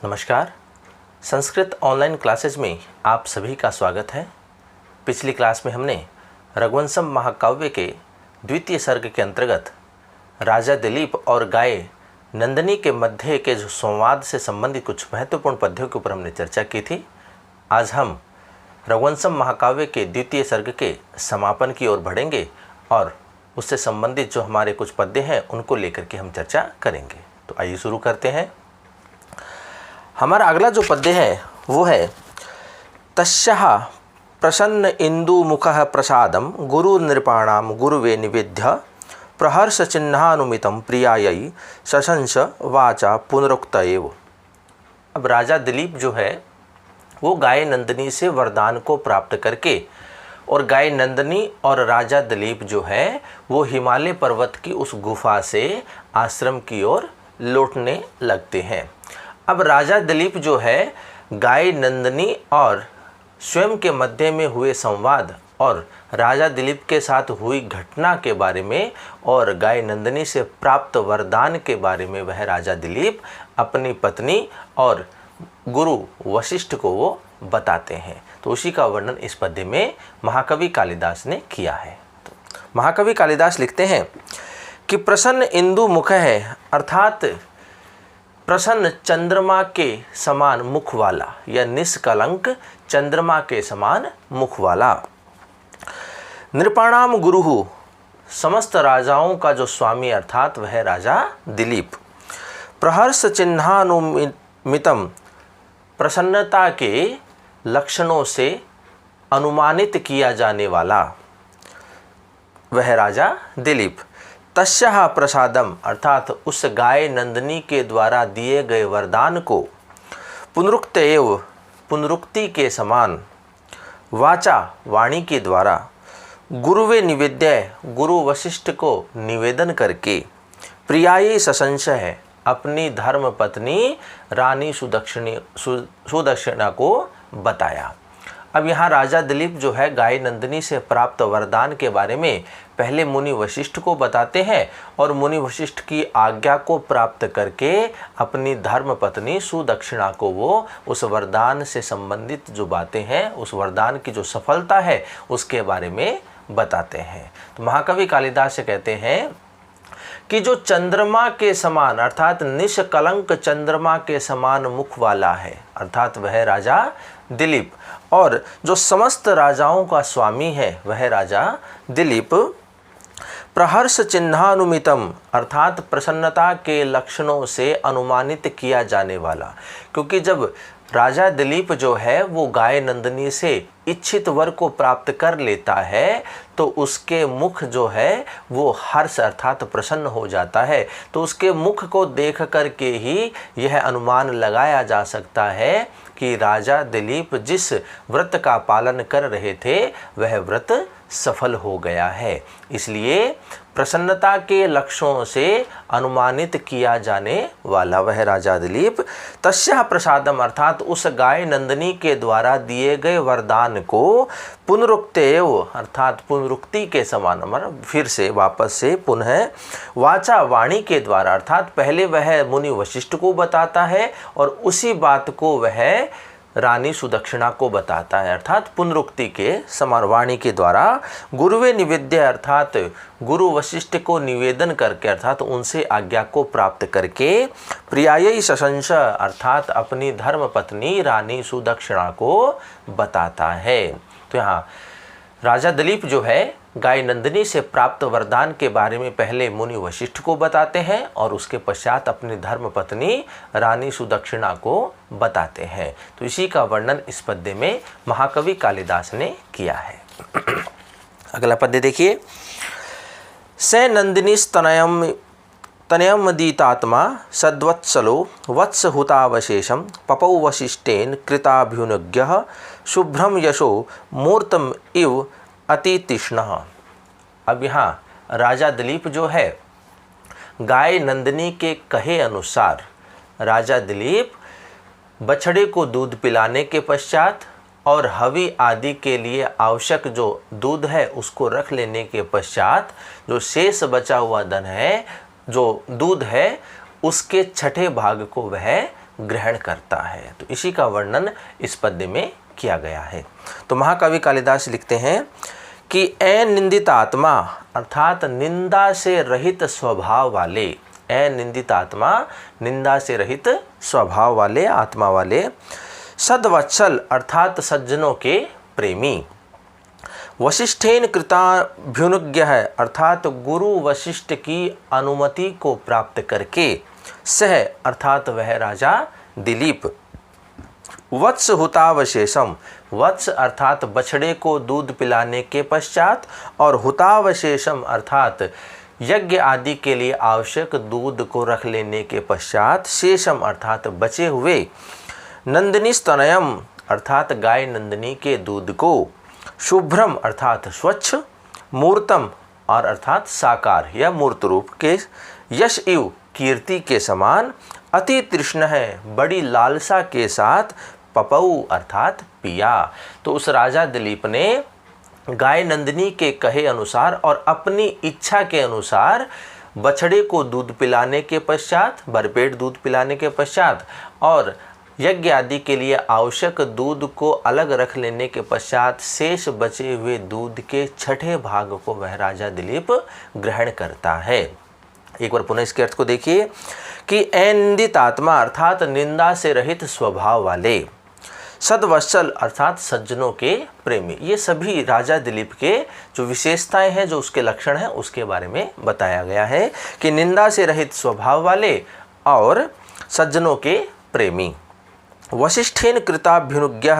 नमस्कार। Sanskrit online classes में आप सभी का स्वागत है। पिछली क्लास में हमने रघुवंशम महाकाव्य के द्वितीय सर्ग के अंतर्गत राजा दिलीप और गाय नंदिनी के मध्य के जो संवाद से संबंधित कुछ महत्वपूर्ण पद्यों के ऊपर हमने चर्चा की थी। आज हम रघुवंशम महाकाव्य के द्वितीय सर्ग के समापन की ओर बढ़ेंगे और उससे संबंधित जो हमारे कुछ पद्य हैं उनको लेकर के हम चर्चा करेंगे। तो आइए शुरू करते हैं। हमारा अगला जो पद्य है वो है तस्याः प्रसन्न इंदु मुखः प्रसादम गुरु नृपाणाम गुरुवे निवेद्य प्रहर्ष चिन्हानुमितम प्रियायै शशंस वाचा पुनरुक्त एव। अब राजा दिलीप जो है वो गाय नंदिनी से वरदान को प्राप्त करके और गाय नंदिनी और राजा दिलीप जो है वो हिमालय पर्वत की उस गुफा से आश्रम की ओर लौटने लगते हैं। अब राजा दिलीप जो है गाय नंदिनी और स्वयं के मध्य में हुए संवाद और राजा दिलीप के साथ हुई घटना के बारे में और गाय नंदिनी से प्राप्त वरदान के बारे में वह राजा दिलीप अपनी पत्नी और गुरु वशिष्ठ को वो बताते हैं। तो उसी का वर्णन इस पद्य में महाकवि कालिदास ने किया है। तो महाकवि कालिदास लिखते हैं कि प्रसन्न इंदु मुख है, अर्थात प्रसन्न चंद्रमा के समान मुख वाला या निष्कलंक चंद्रमा के समान मुख वाला। नृपाणाम गुरुहु, समस्त राजाओं का जो स्वामी अर्थात वह राजा दिलीप। प्रहर्ष चिन्हानुमितम, प्रसन्नता के लक्षणों से अनुमानित किया जाने वाला वह राजा दिलीप। तस्याः प्रसादम, अर्थात उस गाय नंदिनी के द्वारा दिए गए वरदान को पुनरुक्त एव, पुनरुक्ति के समान, वाचा वाणी के द्वारा, गुरुवे निवेद्य, गुरु वशिष्ठ को निवेदन करके, प्रियायै शशंस है, अपनी धर्म पत्नी रानी सुदक्षिणा को बताया। अब यहाँ राजा दिलीप जो है गाय नंदिनी से प्राप्त वरदान के बारे में पहले मुनि वशिष्ठ को बताते हैं और मुनि वशिष्ठ की आज्ञा को प्राप्त करके अपनी धर्म पत्नी सुदक्षिणा को वो उस वरदान से संबंधित जो बातें हैं, उस वरदान की जो सफलता है उसके बारे में बताते हैं। तो महाकवि कालिदास से कहते हैं कि जो चंद्रमा के समान अर्थात निष्कलंक चंद्रमा के समान मुख वाला है अर्थात वह राजा दिलीप, और जो समस्त राजाओं का स्वामी है वह राजा दिलीप, प्रहर्ष चिन्हानुमितम अर्थात प्रसन्नता के लक्षणों से अनुमानित किया जाने वाला। क्योंकि जब राजा दिलीप जो है वो गाय नंदिनी से इच्छित वर को प्राप्त कर लेता है तो उसके मुख जो है वो हर्ष अर्थात प्रसन्न हो जाता है। तो उसके मुख को देख कर के ही यह अनुमान लगाया जा सकता है कि राजा दिलीप जिस व्रत का पालन कर रहे थे वह व्रत सफल हो गया है। इसलिए प्रसन्नता के लक्षणों से अनुमानित किया जाने वाला वह राजा दिलीप तस्याः प्रसादम अर्थात उस गाय नंदिनी के द्वारा दिए गए वरदान को पुनरुक्तेव अर्थात पुनरुक्ति के समान, फिर से वापस से पुनः वाचा वाणी के द्वारा अर्थात पहले वह मुनि वशिष्ठ को बताता है और उसी बात को वह रानी सुदक्षिणा को बताता है अर्थात पुनरुक्ति के समान वाणी के द्वारा, गुरुवे निवेद्य अर्थात गुरु वशिष्ठ को निवेदन करके अर्थात उनसे आज्ञा को प्राप्त करके, प्रियायै शशंस अर्थात अपनी धर्म पत्नी रानी सुदक्षिणा को बताता है। तो यहाँ राजा दिलीप जो है गाय नंदिनी से प्राप्त वरदान के बारे में पहले मुनि वशिष्ठ को बताते हैं और उसके पश्चात अपनी धर्म पत्नी रानी सुदक्षिणा को बताते हैं। तो इसी का वर्णन इस पद्य में महाकवि कालिदास ने किया है। अगला पद्य देखिए। स नंदिनीस्तनयम तनयमदीतात्मा सद्वत्सलो वत्सहुतावशेषम पपौ वशिष्ठेन कृताभ्युनज्ञः शुभ्रम यशो मूर्तम इव अतितिष्णः। अब यहाँ राजा दिलीप जो है गाय नंदिनी के कहे अनुसार राजा दिलीप बछड़े को दूध पिलाने के पश्चात और हवि आदि के लिए आवश्यक जो दूध है उसको रख लेने के पश्चात जो शेष बचा हुआ धन है, जो दूध है, उसके छठे भाग को वह ग्रहण करता है। तो इसी का वर्णन इस पद्य में किया गया है। तो महाकवि कालिदास लिखते हैं कि अनिंदित आत्मा अर्थात निंदा से रहित स्वभाव वाले, अनिंदित आत्मा निंदा से रहित स्वभाव वाले, आत्मा वाले, सद्वत्सल अर्थात सज्जनों के प्रेमी, वशिष्ठेन कृताभ्युनुज्ञ है अर्थात गुरु वशिष्ठ की अनुमति को प्राप्त करके, सह अर्थात वह राजा दिलीप, वत्स हुतावशेषम, वत्स अर्थात बछड़े को दूध पिलाने के पश्चात, और हुतावशेषम अर्थात यज्ञ आदि के लिए आवश्यक दूध को रख लेने के पश्चात, शेषम अर्थात बचे हुए, नंदिनी स्तनयम अर्थात गाय नंदिनी के दूध को, शुभ्रम अर्थात स्वच्छ, मूर्तम और अर्थात साकार या मूर्त रूप के, यश इव कीर्ति के समान, अति तृष्ण है बड़ी लालसा के साथ, पपऊ अर्थात पिया। तो उस राजा दिलीप ने गाय नंदिनी के कहे अनुसार और अपनी इच्छा के अनुसार बछड़े को दूध पिलाने के पश्चात, भरपेट दूध पिलाने के पश्चात और यज्ञ आदि के लिए आवश्यक दूध को अलग रख लेने के पश्चात शेष बचे हुए दूध के छठे भाग को वह राजा दिलीप ग्रहण करता है। एक बार पुनः इसके अर्थ को देखिए कि अनिंदित आत्मा अर्थात निंदा से रहित स्वभाव वाले, सद्वत्सल अर्थात सज्जनों के प्रेमी, ये सभी राजा दिलीप के जो विशेषताएं हैं, जो उसके लक्षण हैं, उसके बारे में बताया गया है कि निंदा से रहित स्वभाव वाले और सज्जनों के प्रेमी, वशिष्ठेन कृताभ्युनुज्ञ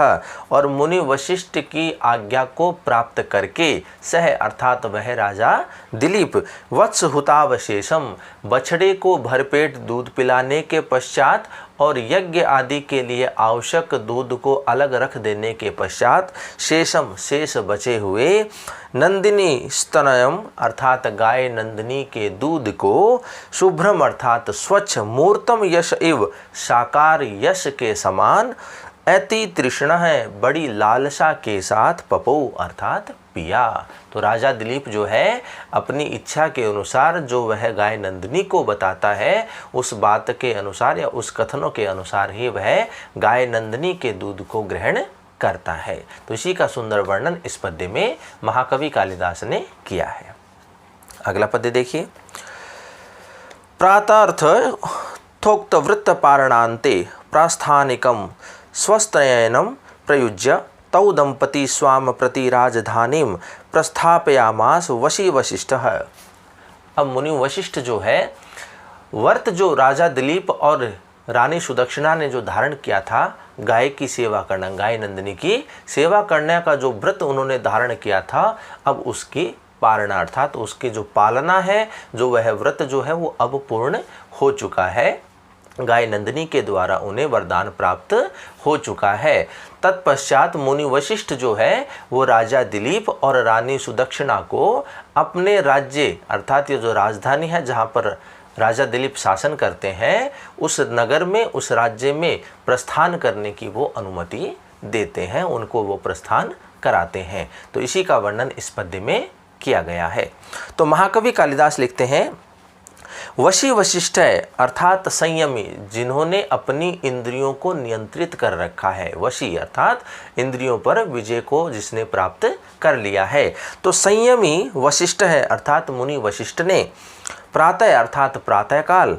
और मुनि वशिष्ठ की आज्ञा को प्राप्त करके, सह अर्थात वह राजा दिलीप, वत्स हुतावशेषम बछड़े को भरपेट दूध पिलाने के पश्चात और यज्ञ आदि के लिए आवश्यक दूध को अलग रख देने के पश्चात, शेषम शेष बचे हुए, नंदिनी स्तनयम अर्थात गाय नंदिनी के दूध को, शुभ्रम अर्थात स्वच्छ, मूर्तम यश इव साकार यश के समान, अति तृष्णा है बड़ी लालसा के साथ, पपऊ अर्थात पिया। तो राजा दिलीप जो है अपनी इच्छा के अनुसार जो वह गाय नंदिनी को बताता है, उस बात के अनुसार या उस कथनों के अनुसार ही वह गाय नंदिनी के दूध को ग्रहण करता है। तो इसी का सुंदर वर्णन इस पद्य में महाकवि कालिदास ने किया है। अगला पद्य देखिए, प्रातार्थ थोक्त वृत्त पारणान्ते प्रास्थानिकम स्वस्त्रयनम प्रयुज्य तौ दंपति स्वाम प्रति राजधानीम प्रस्थापयामास वशी वशिष्ठः। अब मुनि वशिष्ठ जो है व्रत जो राजा दिलीप और रानी सुदक्षिणा ने जो धारण किया था, गाय की सेवा करना, गाय नंदिनी की सेवा करने का जो व्रत उन्होंने धारण किया था, अब उसकी पालना अर्थात उसकी जो पालना है, जो वह व्रत जो है वो अब पूर्ण हो चुका है। गाय नंदिनी के द्वारा उन्हें वरदान प्राप्त हो चुका है। तत्पश्चात मुनि वशिष्ठ जो है वो राजा दिलीप और रानी सुदक्षिणा को अपने राज्य अर्थात ये जो राजधानी है जहाँ पर राजा दिलीप शासन करते हैं, उस नगर में, उस राज्य में प्रस्थान करने की वो अनुमति देते हैं, उनको वो प्रस्थान कराते हैं। तो इसी का वर्णन इस पद्य में किया गया है। तो महाकवि कालिदास लिखते हैं, वशी वशिष्ठ है अर्थात संयमी, जिन्होंने अपनी इंद्रियों को नियंत्रित कर रखा है। वशी अर्थात इंद्रियों पर विजय को जिसने प्राप्त कर लिया है। तो संयमी वशिष्ठ है अर्थात मुनि वशिष्ठ ने प्रातः अर्थात प्रातःकाल,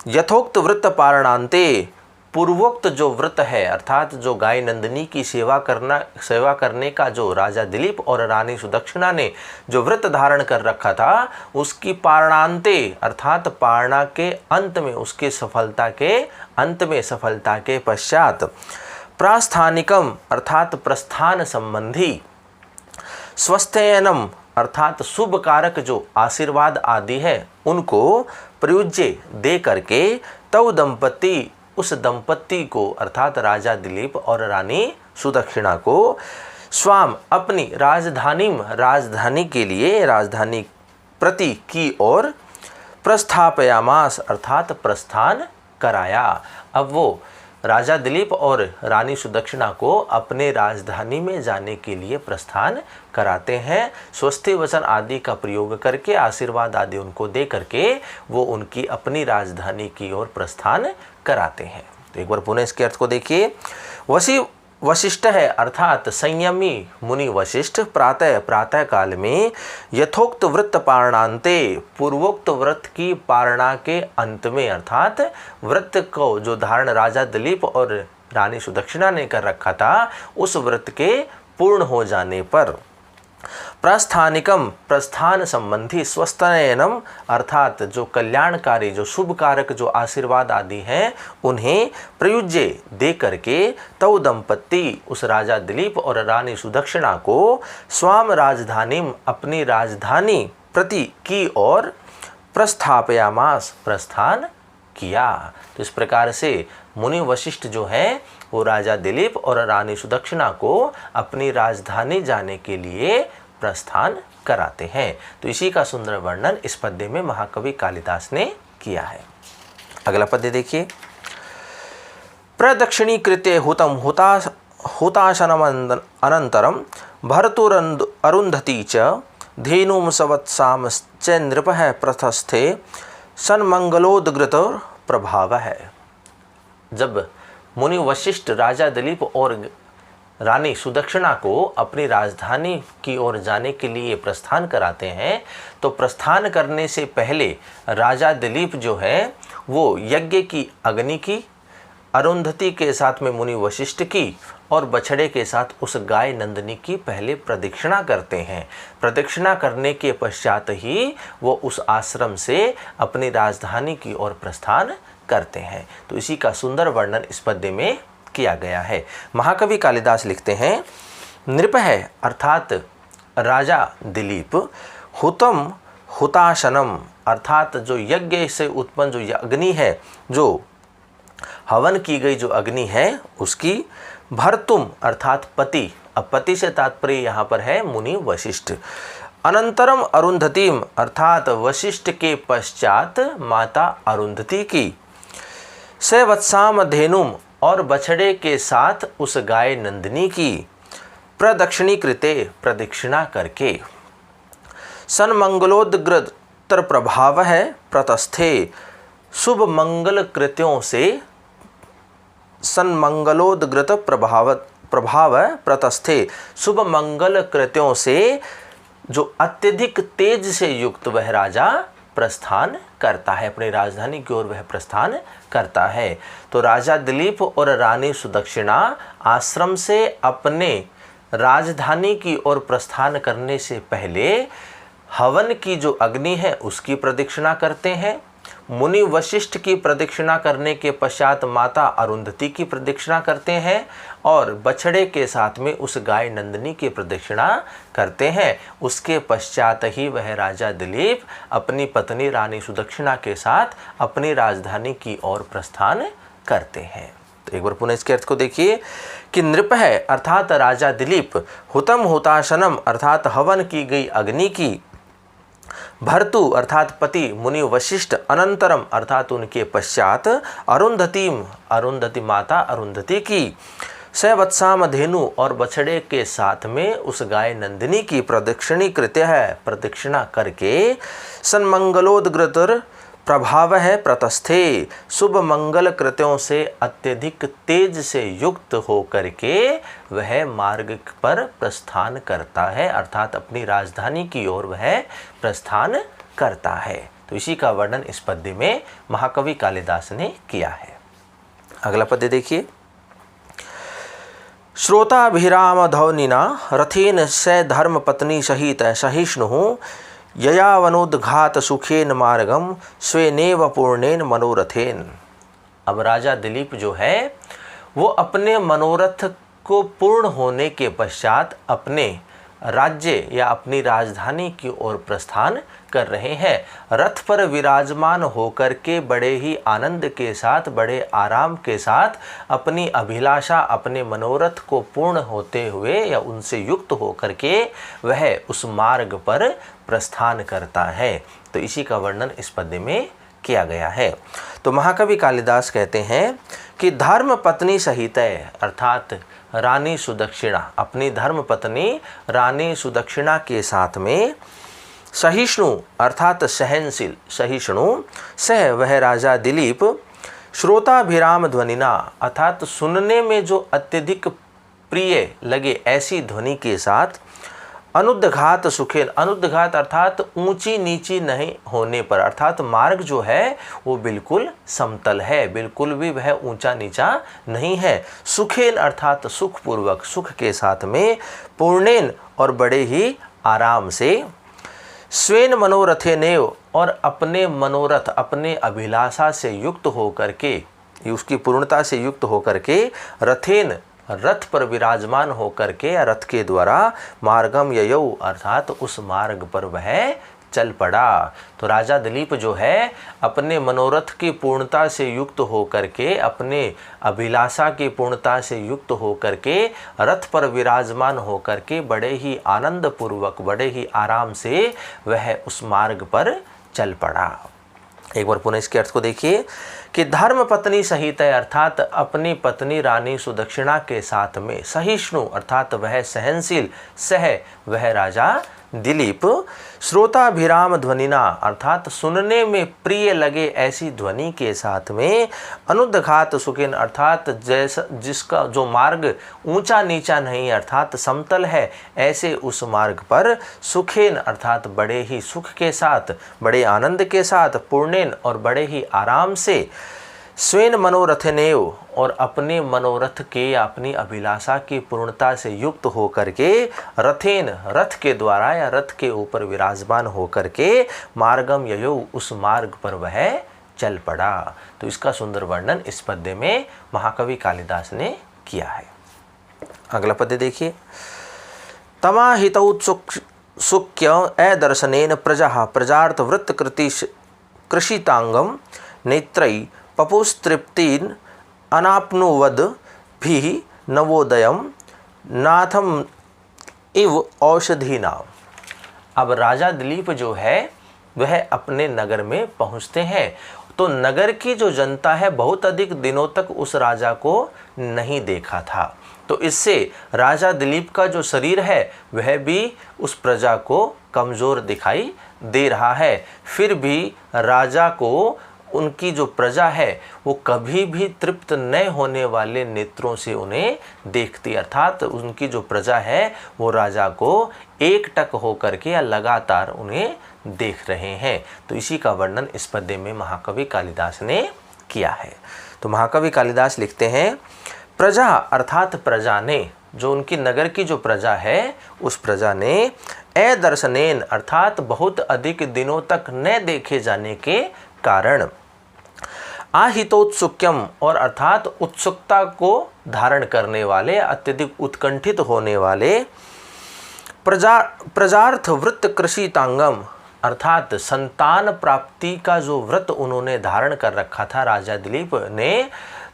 यथोक्त वृत्त पारणान्ते पूर्वोक्त जो व्रत है अर्थात जो गाय नंदिनी की सेवा करने का जो राजा दिलीप और रानी सुदक्षिणा ने जो व्रत धारण कर रखा था, उसकी पारणान्ते अर्थात पारणा के अंत में, उसके सफलता के अंत में, सफलता के पश्चात, प्रास्थानिकम अर्थात प्रस्थान संबंधी, स्वस्थयनम अर्थात शुभ कारक जो आशीर्वाद आदि है उनको प्रयुज्य दे करके, तव दंपति उस दंपति को अर्थात राजा दिलीप और रानी सुदक्षिणा को, स्वाम अपनी राजधानी के लिए, राजधानी प्रति की ओर, प्रस्थापयामास अर्थात प्रस्थान कराया। अब वो राजा दिलीप और रानी सुदक्षिणा को अपने राजधानी में जाने के लिए प्रस्थान कराते हैं। स्वस्ति वचन आदि का प्रयोग करके, आशीर्वाद आदि उनको दे करके वो उनकी अपनी राजधानी की ओर प्रस्थान कराते हैं। तो एक बार पुनः इसके अर्थ को देखिए। वशिष्ठ है अर्थात संयमी मुनि वशिष्ठ प्रातः प्रातः काल में यथोक्त वृत्त पारणांते पूर्वोक्त व्रत की पारणा के अंत में अर्थात व्रत को जो धारण राजा दिलीप और रानी सुदक्षिणा ने कर रखा था उस व्रत के पूर्ण हो जाने पर प्रस्थानिकम प्रस्थान संबंधी स्वस्थनयनम अर्थात जो कल्याणकारी जो शुभ कारक जो आशीर्वाद आदि हैं उन्हें प्रयुज्य दे करके तौ दंपत्ति उस राजा दिलीप और रानी सुदक्षिणा को स्वाम राजधानी अपनी राजधानी प्रति की ओर प्रस्थापयामास प्रस्थान किया। तो इस प्रकार से मुनि वशिष्ठ जो हैं वो राजा दिलीप और रानी सुदक्षिणा को अपनी राजधानी जाने के लिए प्रस्थान कराते हैं। तो इसी का सुंदर वर्णन इस पद्य में महाकवि कालिदास ने किया है। अगला पद्य देखिए। प्रदक्षिणीकृत्य हुतम हुताशनम अनंतरम भर्तुररुंधती च धेनुम सवत्साम च नृपः प्रथस्थे सन्मंगलोदग्रत प्रभाव है। जब मुनि वशिष्ठ राजा दिलीप और रानी सुदक्षिणा को अपनी राजधानी की ओर जाने के लिए प्रस्थान कराते हैं तो प्रस्थान करने से पहले राजा दिलीप जो है वो यज्ञ की अग्नि की, अरुंधति के साथ में मुनि वशिष्ठ की और बछड़े के साथ उस गाय नंदिनी की पहले प्रदक्षिणा करते हैं। प्रदक्षिणा करने के पश्चात ही वो उस आश्रम से अपनी राजधानी की ओर प्रस्थान करते हैं। तो इसी का सुंदर वर्णन इस पद्य में किया गया है। महाकवि कालिदास लिखते हैं नृपः अर्थात राजा दिलीप, हुतम हुताशनम अर्थात जो यज्ञ से उत्पन्न जो अग्नि है, जो हवन की गई जो अग्नि है उसकी, भर्तुम अर्थात पति, अब पति से तात्पर्य यहाँ पर है मुनि वशिष्ठ, अनंतरम अरुंधतीम अर्थात वशिष्ठ के पश्चात माता अरुंधति की, सवत्साम धेनुम और बछड़े के साथ उस गाय नंदिनी की, प्रदक्षिणीकृते प्रदक्षिणा करके, सन्मंगलोदग्रतर प्रभाव है प्रतस्थे शुभ मंगल कृत्यों से, सन्मंगलोदग्रत प्रभाव प्रतस्थे शुभ मंगल कृत्यों से जो अत्यधिक तेज से युक्त वह राजा प्रस्थान करता है, अपनी राजधानी की ओर वह प्रस्थान करता है। तो राजा दिलीप और रानी सुदक्षिणा आश्रम से अपने राजधानी की ओर प्रस्थान करने से पहले हवन की जो अग्नि है उसकी प्रदक्षिणा करते हैं। मुनि वशिष्ठ की प्रदक्षिणा करने के पश्चात माता अरुंधति की प्रदक्षिणा करते हैं और बछड़े के साथ में उस गाय नंदिनी की प्रदक्षिणा करते हैं। उसके पश्चात ही वह राजा दिलीप अपनी पत्नी रानी सुदक्षिणा के साथ अपनी राजधानी की ओर प्रस्थान करते हैं। तो एक बार पुनः इसके अर्थ को देखिए कि नृपः अर्थात राजा दिलीप, हुतम हुताशनम अर्थात हवन की गई अग्नि की, भर्तु अर्थात पति मुनि वशिष्ठ, अनंतरम अर्थात उनके पश्चात, अरुंधतीम अरुंधति माता अरुंधति की, सवत्साम धेनु और बछड़े के साथ में उस गाय नंदिनी की प्रदक्षिणी कृत्य है प्रदक्षिणा करके, सन्मंगलोदग्रतर प्रभाव है प्रतस्थे शुभ मंगल कृत्यों से अत्यधिक तेज से युक्त हो करके वह मार्ग पर प्रस्थान करता है, अर्थात अपनी राजधानी की ओर वह प्रस्थान करता है। तो इसी का वर्णन इस पद्य में महाकवि कालिदास ने किया है। अगला पद्य देखिए। श्रोताभिराम धौनिना रथेन स धर्म पत्नी सहित सहिष्णु ययावनुद्घात सुखेन मार्गम स्वेनेव पूर्णेन मनोरथेन। अब राजा दिलीप जो है वो अपने मनोरथ को पूर्ण होने के पश्चात अपने राज्य या अपनी राजधानी की ओर प्रस्थान कर रहे हैं। रथ पर विराजमान होकर के बड़े ही आनंद के साथ, बड़े आराम के साथ अपनी अभिलाषा, अपने मनोरथ को पूर्ण होते हुए या उनसे युक्त होकर के वह उस मार्ग पर प्रस्थान करता है। तो इसी का वर्णन इस पद्य में किया गया है। तो महाकवि कालिदास कहते हैं कि धर्म पत्नी सहित अर्थात रानी सुदक्षिणा, अपनी धर्म पत्नी रानी सुदक्षिणा के साथ में, सहिष्णु अर्थात सहनशील, सहिष्णु सह वह राजा दिलीप, श्रोताभिराम ध्वनिना अर्थात सुनने में जो अत्यधिक प्रिय लगे ऐसी ध्वनि के साथ, अनुद्घात सुखेन, अनुद्घात अर्थात ऊंची नीची नहीं होने पर, अर्थात मार्ग जो है वो बिल्कुल समतल है, बिल्कुल भी वह ऊंचा नीचा नहीं है। सुखेन अर्थात सुखपूर्वक, सुख के साथ में, पूर्णेन और बड़े ही आराम से, स्वेन मनोरथेनेव और अपने मनोरथ अपने अभिलाषा से युक्त होकर के, उसकी पूर्णता से युक्त होकर के, रथेन रथ पर विराजमान होकर के या रथ के द्वारा, मार्गम ययौ अर्थात उस मार्ग पर वह चल पड़ा। तो राजा दिलीप जो है अपने मनोरथ की पूर्णता से युक्त होकर के, अपने अभिलाषा की पूर्णता से युक्त होकर के, रथ पर विराजमान होकर के बड़े ही आनंद पूर्वक, बड़े ही आराम से वह उस मार्ग पर चल पड़ा। एक बार पुनः इसके अर्थ को देखिए कि धर्म पत्नी सहित है अर्थात अपनी पत्नी रानी सुदक्षिणा के साथ में, सहिष्णु अर्थात वह सहनशील, सह वह राजा दिलीप, श्रोताभिराम ध्वनिना अर्थात सुनने में प्रिय लगे ऐसी ध्वनि के साथ में, अनुद्घात सुखेन अर्थात जैसा जिसका जो मार्ग ऊंचा नीचा नहीं अर्थात समतल है, ऐसे उस मार्ग पर, सुखेन अर्थात बड़े ही सुख के साथ, बड़े आनंद के साथ, पूर्णेन और बड़े ही आराम से, स्वेन मनोरथनेव और अपने मनोरथ के या अपनी अभिलाषा की पूर्णता से युक्त होकर के, रथेन रथ के द्वारा या रथ के ऊपर विराजमान होकर के, मार्गम ययो उस मार्ग पर वह चल पड़ा। तो इसका सुंदर वर्णन इस पद्य में महाकवि कालिदास ने किया है। अगला पद्य देखिए, तमाहितौत्सुक्य अदर्शनेन प्रजा प्रजार्थ वृत्त कृषितांगम नेत्रैः पपुस्तृप्तिन अनाप्नुवद भी नवोदयम नाथम इव औषधि नाम। अब राजा दिलीप जो है वह अपने नगर में पहुंचते हैं, तो नगर की जो जनता है बहुत अधिक दिनों तक उस राजा को नहीं देखा था, तो इससे राजा दिलीप का जो शरीर है वह भी उस प्रजा को कमज़ोर दिखाई दे रहा है। फिर भी राजा को उनकी जो प्रजा है वो कभी भी तृप्त न होने वाले नेत्रों से उन्हें देखती, अर्थात उनकी जो प्रजा है वो राजा को एकटक होकर के या लगातार उन्हें देख रहे हैं। तो इसी का वर्णन इस पद्य में महाकवि कालिदास ने किया है। तो महाकवि कालिदास लिखते हैं, प्रजा अर्थात प्रजा ने, जो उनकी नगर की जो प्रजा है उस प्रजा ने, अदर्शनेन अर्थात बहुत अधिक दिनों तक न देखे जाने के कारण, आहितोत्सुक्यम और अर्थात उत्सुकता को धारण करने वाले, अत्यधिक उत्कंठित होने वाले, प्रजार्थ वृत्त कृषितांगम अर्थात संतान प्राप्ति का जो व्रत उन्होंने धारण कर रखा था राजा दिलीप ने,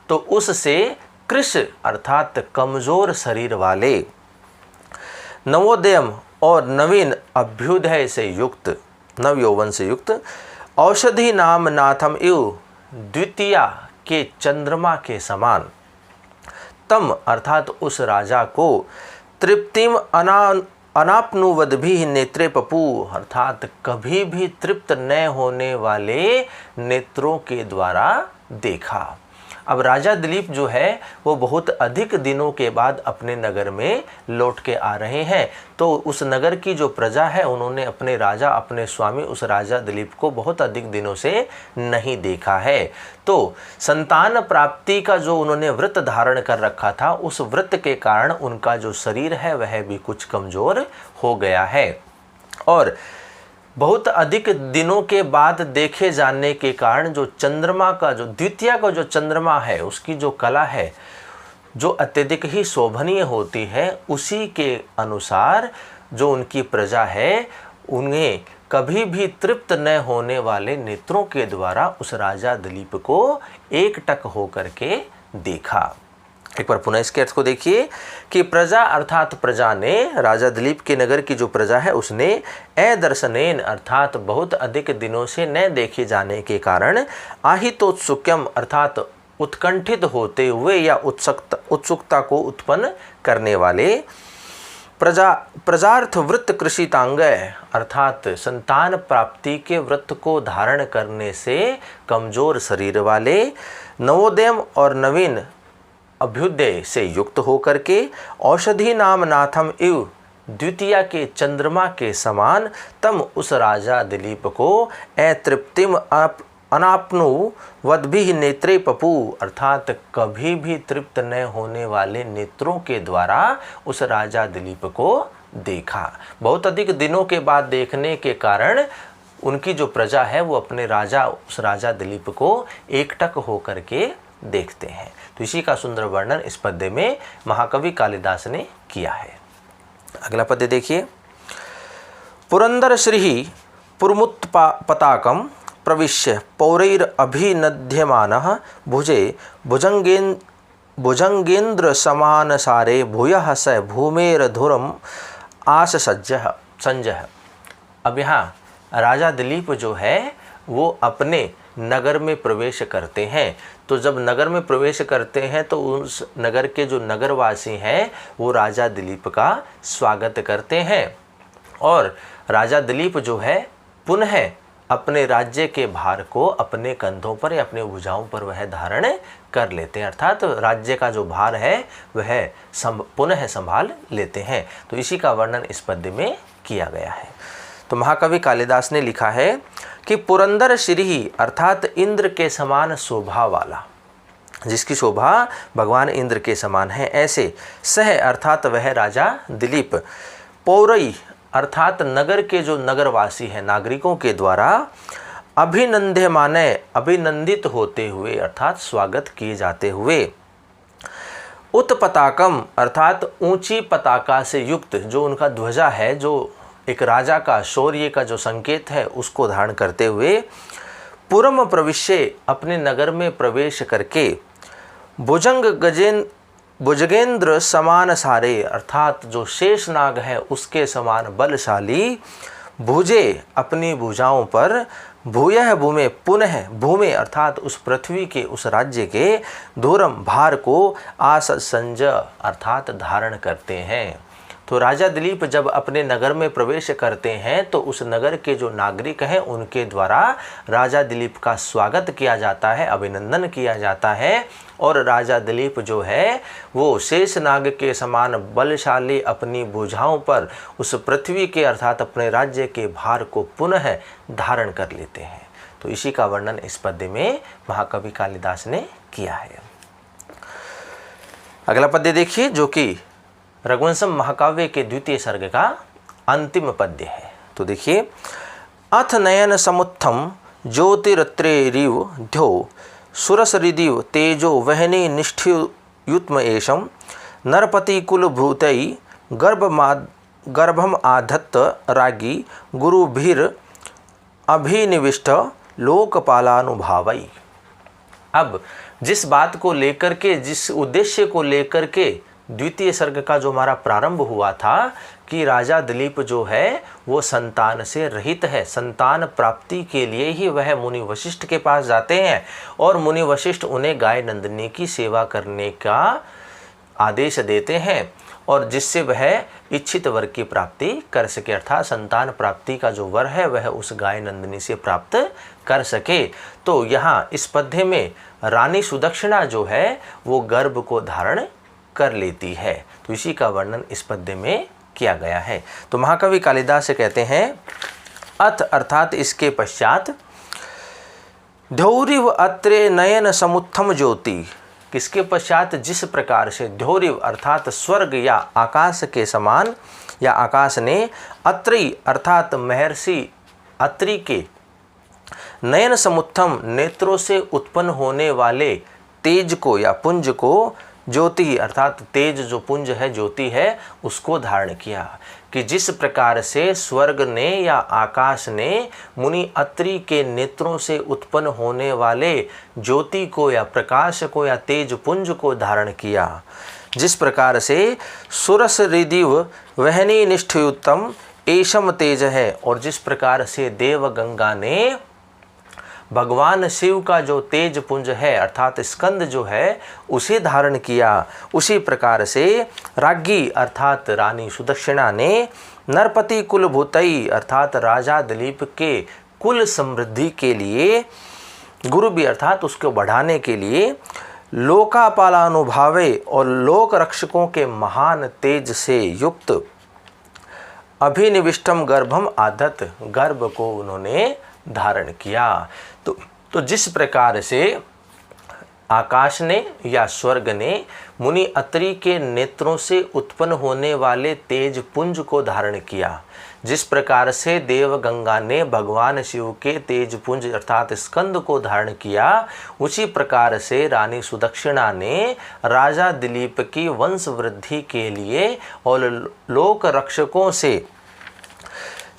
तो उससे कृश अर्थात कमजोर शरीर वाले, नवोदयम और नवीन अभ्युदय से युक्त, नव यौवन से युक्त, औषधि नाम नाथम इव द्वितीया के चंद्रमा के समान, तम अर्थात उस राजा को, तृप्तिम अनाप्नुवद भी नेत्रे पपू अर्थात कभी भी तृप्त न होने वाले नेत्रों के द्वारा देखा। अब राजा दिलीप जो है वो बहुत अधिक दिनों के बाद अपने नगर में लौट के आ रहे हैं, तो उस नगर की जो प्रजा है उन्होंने अपने राजा, अपने स्वामी उस राजा दिलीप को बहुत अधिक दिनों से नहीं देखा है। तो संतान प्राप्ति का जो उन्होंने व्रत धारण कर रखा था, उस व्रत के कारण उनका जो शरीर है वह भी कुछ कमज़ोर हो गया है, और बहुत अधिक दिनों के बाद देखे जाने के कारण जो चंद्रमा का, जो द्वितीया का जो चंद्रमा है उसकी जो कला है जो अत्यधिक ही शोभनीय होती है, उसी के अनुसार जो उनकी प्रजा है उन्हें कभी भी तृप्त न होने वाले नेत्रों के द्वारा उस राजा दिलीप को एकटक होकर के देखा। एक बार पुनः इसके अर्थ को देखिए कि प्रजा अर्थात प्रजा ने, राजा दिलीप के नगर की जो प्रजा है उसने, अदर्शनेन अर्थात बहुत अधिक दिनों से न देखे जाने के कारण, आहितोत्सुक्यम अर्थात उत्कंठित होते हुए या उत्सुकता को उत्पन्न करने वाले, प्रजार्थ वृत्त कृषितांग अर्थात संतान प्राप्ति के व्रत को धारण करने से कमजोर शरीर वाले, नवोदयम और नवीन अभ्युदय से युक्त होकर के औषधि नाम नाथम इव द्वितीया के चंद्रमा के समान तम उस राजा दिलीप को अतृप्तिम अनाप्नु वद्भिः नेत्रे पपू, अर्थात कभी भी तृप्त न होने वाले नेत्रों के द्वारा उस राजा दिलीप को देखा। बहुत अधिक दिनों के बाद देखने के कारण उनकी जो प्रजा है वो अपने राजा उस राजा दिलीप को एकटक होकर के देखते हैं। तो इसी का सुंदर वर्णन इस पद्य में महाकवि कालिदास ने किया है। अगला पद्य देखिए। पुरंदर श्री पुरमुत्पताकम प्रविश्य पौरैर अभिनद्यमानः भुजे भुजंगेन्द्र समान सारे भूयः स भूमेर धुरम आस संजह। अब यहाँ राजा दिलीप जो है वो अपने नगर में प्रवेश करते हैं। तो जब नगर में प्रवेश करते हैं तो उस नगर के जो नगरवासी हैं वो राजा दिलीप का स्वागत करते हैं और राजा दिलीप जो है पुनः अपने राज्य के भार को अपने कंधों पर या अपने भुजाओं पर वह धारण कर लेते हैं, अर्थात राज्य का जो भार है वह पुनः संभाल लेते हैं। तो इसी का वर्णन इस पद्य में किया गया है। तो महाकवि कालिदास ने लिखा है कि पुरंदर श्री अर्थात इंद्र के समान शोभा वाला, जिसकी शोभा भगवान इंद्र के समान है, ऐसे सह अर्थात वह राजा दिलीप पौरई अर्थात नगर के जो नगरवासी हैं नागरिकों के द्वारा अभिनंद्यमाने अभिनंदित होते हुए अर्थात स्वागत किए जाते हुए उत्पताकम अर्थात ऊंची पताका से युक्त जो उनका ध्वजा है, जो एक राजा का शौर्य का जो संकेत है उसको धारण करते हुए पुरम प्रविश्य अपने नगर में प्रवेश करके भुजगेंद्र समान सारे अर्थात जो शेषनाग है उसके समान बलशाली भुजे अपनी भुजाओं पर भूयः भूमे पुनः भूमे अर्थात उस पृथ्वी के उस राज्य के धूरम भार को आस संज अर्थात धारण करते हैं। तो राजा दिलीप जब अपने नगर में प्रवेश करते हैं तो उस नगर के जो नागरिक हैं उनके द्वारा राजा दिलीप का स्वागत किया जाता है, अभिनंदन किया जाता है और राजा दिलीप जो है वो शेषनाग के समान बलशाली अपनी भुजाओं पर उस पृथ्वी के अर्थात अपने राज्य के भार को पुनः धारण कर लेते हैं। तो इसी का वर्णन इस पद्य में महाकवि कालिदास ने किया है। अगला पद्य देखिए जो कि रघुवंशम महाकाव्य के द्वितीय सर्ग का अंतिम पद्य है। तो देखिए, अथ नयन समुत्थम ज्योतिरत्रेरिव ध्यो सुरसरिदिव तेजो वहने निष्ठ्युत्म एषम नरपति कुलभूतै गर्भम आधत्त रागी गुरुभिर अभिनिविष्ट लोकपालानुभावै। अब जिस बात को लेकर के, जिस उद्देश्य को लेकर के द्वितीय सर्ग का जो हमारा प्रारंभ हुआ था कि राजा दिलीप जो है वो संतान से रहित है, संतान प्राप्ति के लिए ही वह मुनि वशिष्ठ के पास जाते हैं और मुनि वशिष्ठ उन्हें गाय नंदिनी की सेवा करने का आदेश देते हैं और जिससे वह इच्छित वर की प्राप्ति कर सके, अर्थात संतान प्राप्ति का जो वर है वह उस गाय नंदिनी से प्राप्त कर सके। तो यहाँ इस पद्य में रानी सुदक्षिणा जो है वो गर्भ को धारण कर लेती है। तो इसी का वर्णन इस पद्य में किया गया है। तो महाकवि कालिदास से कहते हैं अथ अर्थात इसके पश्चात ध्योरिव अत्रे नयन समुत्थम ज्योति, किसके पश्चात जिस प्रकार से ध्योरिव अर्थात स्वर्ग या आकाश के समान या आकाश ने अत्रि अर्थात महर्षि अत्रि के नयन समुत्थम नेत्रों से उत्पन्न होने वाले तेज को या पुंज को ज्योति अर्थात तेज जो पुंज है ज्योति है उसको धारण किया, कि जिस प्रकार से स्वर्ग ने या आकाश ने मुनि अत्रि के नेत्रों से उत्पन्न होने वाले ज्योति को या प्रकाश को या तेज पुंज को धारण किया, जिस प्रकार से सुरस हृदिव वहनी निष्ठयुतम एशम तेज है, और जिस प्रकार से देव गंगा ने भगवान शिव का जो तेज पुंज है अर्थात स्कंद जो है उसे धारण किया, उसी प्रकार से राज्ञी अर्थात रानी सुदक्षिणा ने नरपति कुलभूतई अर्थात राजा दिलीप के कुल समृद्धि के लिए गुरु भी अर्थात उसको बढ़ाने के लिए लोकापालानुभावे और लोक रक्षकों के महान तेज से युक्त अभिनिविष्टम गर्भम आदत, गर्भ को उन्होंने धारण किया। तो जिस प्रकार से आकाश ने या स्वर्ग ने मुनि अत्रि के नेत्रों से उत्पन्न होने वाले तेज पुंज को धारण किया, जिस प्रकार से देव गंगा ने भगवान शिव के तेज पुंज अर्थात स्कंद को धारण किया, उसी प्रकार से रानी सुदक्षिणा ने राजा दिलीप की वंश वृद्धि के लिए और लोक रक्षकों से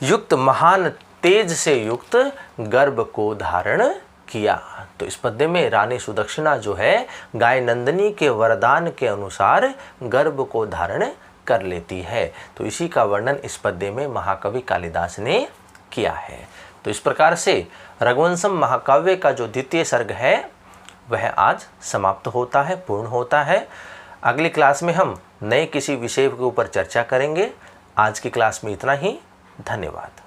युक्त महान तेज से युक्त गर्भ को धारण किया। तो इस पद्य में रानी सुदक्षिणा जो है गाय नंदिनी के वरदान के अनुसार गर्भ को धारण कर लेती है। तो इसी का वर्णन इस पद्य में महाकवि कालिदास ने किया है। तो इस प्रकार से रघुवंशम महाकाव्य का जो द्वितीय सर्ग है वह आज समाप्त होता है, पूर्ण होता है। अगली क्लास में हम नए किसी विषय के ऊपर चर्चा करेंगे। आज की क्लास में इतना ही। धन्यवाद।